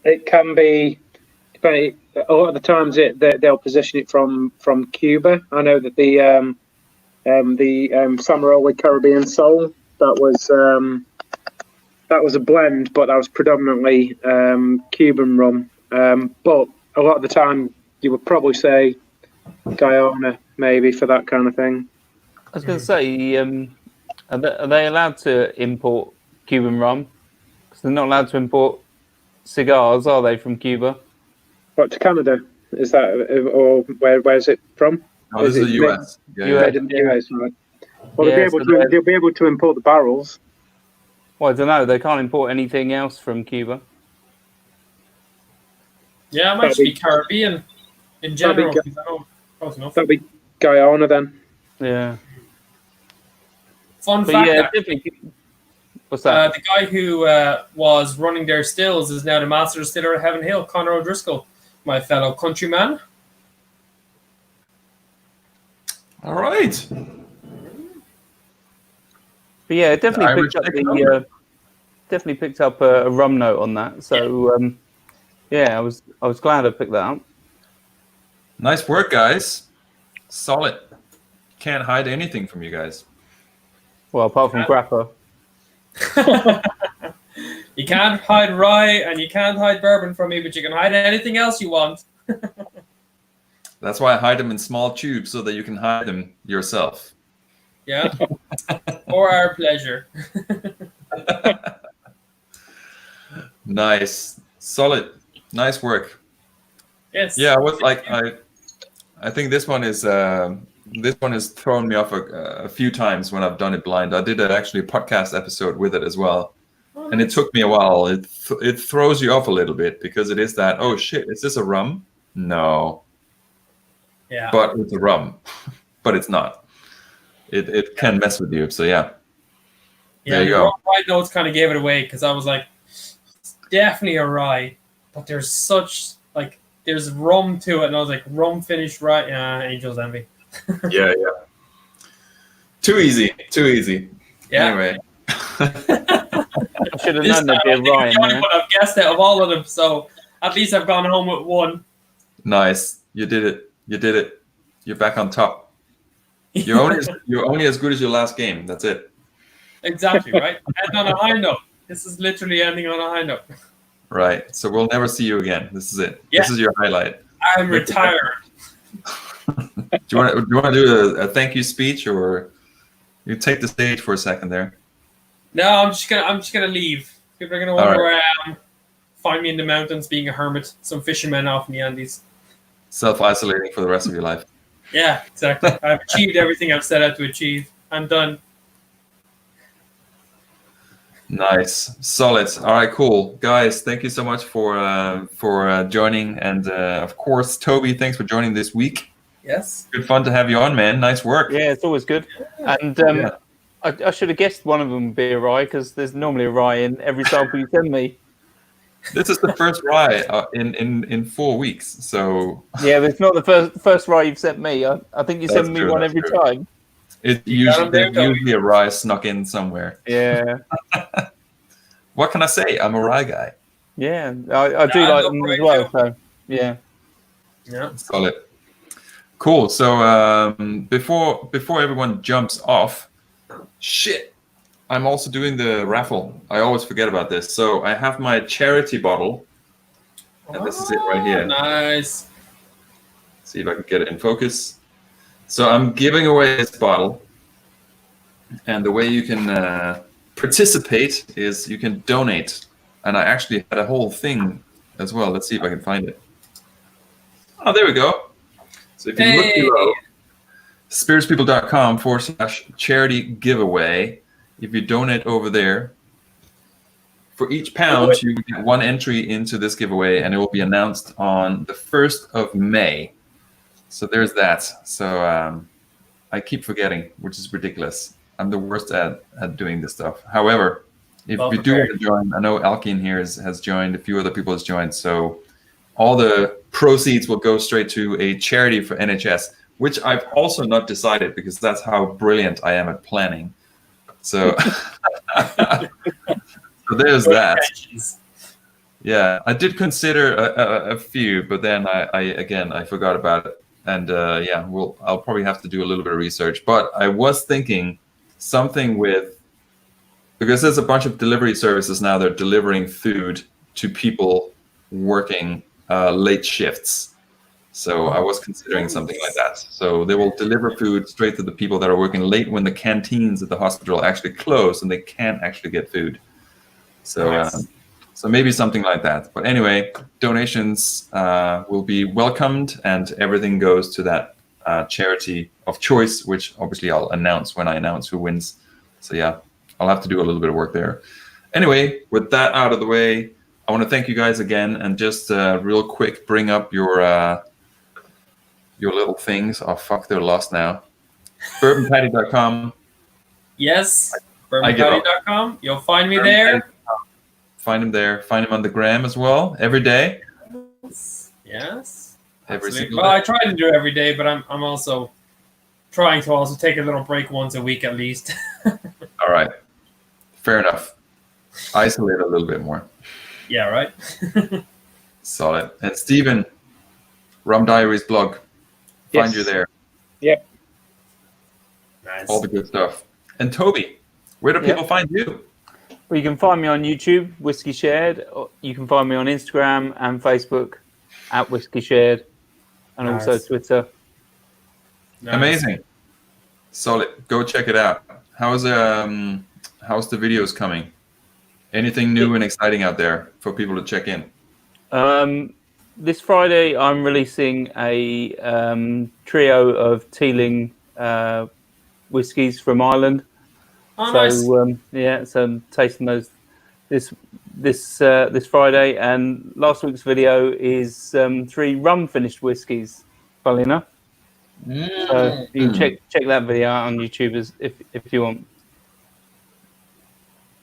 it can be. A lot of the times, they'll position it from Cuba. I know that the Samaroli Caribbean Soul that was a blend, but that was predominantly Cuban rum. But a lot of the time, you would probably say Guyana, maybe, for that kind of thing. I was going to say, are they allowed to import Cuban rum? Because they're not allowed to import cigars, are they, from Cuba? What, to Canada? Is that, or where's it from? Oh, this is the US. Made in the US, right? Well, they'll be able to import the barrels. Well, I don't know. They can't import anything else from Cuba. Yeah, it might just be Caribbean in general. Close enough. That'd be Guyana then. Yeah. Fun But fact. yeah, definitely. What's that? The guy who was running their stills is now the master distiller at Heaven Hill, Conor O'Driscoll, my fellow countryman. All right. But yeah, it definitely picked up a rum note on that. So yeah, I was glad I picked that up. Nice work, guys. Solid. Can't hide anything from you guys. Well, apart from grappa. You can't hide rye and you can't hide bourbon from me, but you can hide anything else you want. That's why I hide them in small tubes so that you can hide them yourself. Yeah. For our pleasure. Nice. Solid. Nice work. Yes. Yeah, I think this one has thrown me off a few times when I've done it blind. I did actually a podcast episode with it as well. Oh, and it took me a while. It throws you off a little bit because it is that, oh shit, is this a rum? No. Yeah. but with the rum. But it's not. It can mess with you. So yeah. Yeah, There you the go. rum rye notes kind of gave it away because I was like, it's definitely a rye, but there's such there's rum to it, and I was like, rum finished rye. Yeah, Angel's Envy. Yeah. Too easy. Yeah. Anyway. I should have This known time, there'd be I a think rye I'm in the only there. one I've guessed out of all of them, so at least I've gone home with one. Nice. You did it. You're back on top. You're only as good as your last game. That's it. Exactly, right? And on a high note. This is literally ending on a high note. Right. So we'll never see you again. This is it. Yeah. This is your highlight. I'm retired. Do you want to do a thank you speech, or you take the stage for a second there? No, I'm just gonna leave. People are gonna wonder where I am. Find me in the mountains being a hermit, some fishermen off in the Andes. Self-isolating for the rest of your life. Yeah, exactly. I've achieved everything I've set out to achieve. I'm done. Nice, solid. All right, cool, guys. Thank you so much for joining, and of course, Toby, thanks for joining this week. Yes. Good fun to have you on, man. Nice work. Yeah, it's always good. And I should have guessed one of them would be a rye because there's normally a rye in every sample you send me. This is the first rye in 4 weeks, so Yeah, but it's not the first rye you've sent me. I think you That's send me true, one that's every true. time. there's there, Toby. usually a rye snuck in somewhere. Yeah, What can I say? I'm a rye guy. yeah. I do Yeah, like no them as worries, well. too. So yeah. Yeah. Solid. Cool. So before everyone jumps off, shit, I'm also doing the raffle. I always forget about this. So I have my charity bottle, and this is it right here. Nice. See if I can get it in focus. So I'm giving away this bottle, and the way you can participate is you can donate. And I actually had a whole thing as well. Let's see if I can find it. Oh, there we go. So if you look below, spiritspeople.com/charity giveaway, if you donate over there, for each pound, you get one entry into this giveaway, and it will be announced on the 1st of May. So there's that. So I keep forgetting, which is ridiculous. I'm the worst at doing this stuff. However, if you do want to join, I know Alkin here has joined, a few other people has joined, so all the proceeds will go straight to a charity for NHS, which I've also not decided because that's how brilliant I am at planning. So, so there's that. Yeah, I did consider a few, but then I forgot about it. And yeah, I'll probably have to do a little bit of research. But I was thinking something because there's a bunch of delivery services now that are delivering food to people working late shifts. So I was considering something like that. So they will deliver food straight to the people that are working late when the canteens at the hospital actually close and they can't actually get food. So so maybe something like that. But anyway, donations will be welcomed, and everything goes to that charity of choice, which obviously I'll announce when I announce who wins. So yeah, I'll have to do a little bit of work there. Anyway, with that out of the way, I want to thank you guys again, and just real quick bring up your little things. Oh fuck, they're lost now. Bourbonpatty.com. Yes, bourbonpatty.com. You'll find me there. Find him there. Find him on the gram as well. Every day. Yes. Every single Well, day. I try to do it every day, but I'm also trying to also take a little break once a week at least. All right. Fair enough. Isolate a little bit more. Yeah, right. Solid. And Stephen, Rum Diaries blog. Find Yes. you there. Yep. Nice. All the good stuff. And Toby, where do people find you? Well, you can find me on YouTube, Whisky Shared. Or you can find me on Instagram and Facebook at Whisky Shared, and also Twitter. Nice. Amazing. Solid. Go check it out. How's the videos coming? Anything new and exciting out there for people to check in? This Friday, I'm releasing a trio of Teeling whiskies from Ireland. Oh, nice. So so I'm tasting those this Friday, and last week's video is 3 rum finished whiskies. Funnily enough. So you can check that video out on YouTube if you want.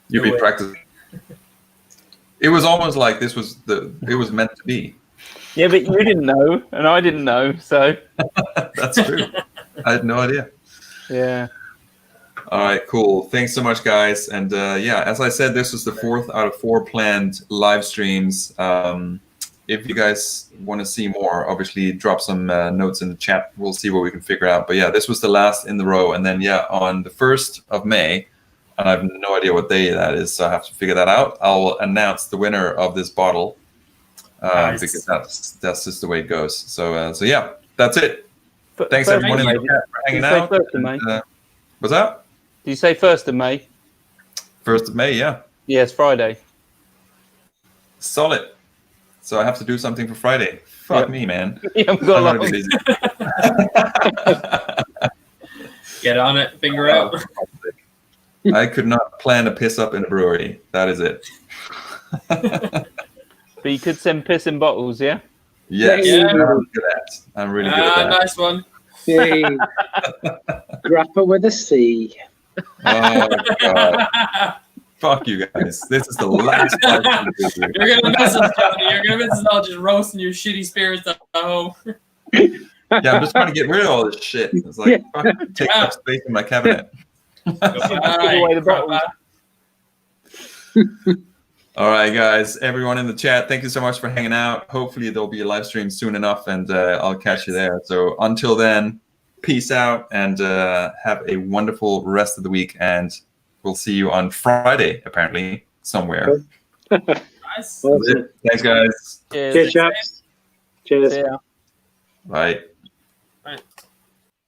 You'll be practicing. It was almost like it was meant to be. Yeah, but you didn't know, and I didn't know, so. That's true. I had no idea. Yeah. All right, cool. Thanks so much, guys. And yeah, as I said, this was the 4th out of 4 planned live streams. If you guys want to see more, obviously drop some notes in the chat. We'll see what we can figure out. But yeah, this was the last in the row. And then, yeah, on the 1st of May, and I have no idea what day that is, so I have to figure that out. I'll announce the winner of this bottle Nice. because that's just the way it goes. So yeah, that's it. Thanks everyone in the chat for hanging out. What's that? Did you say 1st of May? 1st of May, yeah. Yes, Friday. Solid. So I have to do something for Friday. Fuck me, man. Yeah, I've got I'm a gonna be busy. Get on it. Figure out. I could not plan to piss up in a brewery. That is it. But you could send piss in bottles, yeah? Yes, Yeah. I'm good at that. I'm really good at that. Nice one. Yay. Grappa with a C. Oh, God. Fuck you guys. This is the last live stream this year. You're gonna miss us, Johnny. You're gonna miss us all just roasting your shitty spirits at home. Yeah, I'm just trying to get rid of all this shit. It's like, fuck, take up space in my cabinet. Give away the bottles. All right, guys. Everyone in the chat, thank you so much for hanging out. Hopefully there'll be a live stream soon enough, and I'll catch you there. So until then, peace out, and have a wonderful rest of the week. And we'll see you on Friday, apparently, somewhere. Nice. Awesome. Thanks, guys. Cheers. Cheers, chaps. Cheers. See ya. Bye.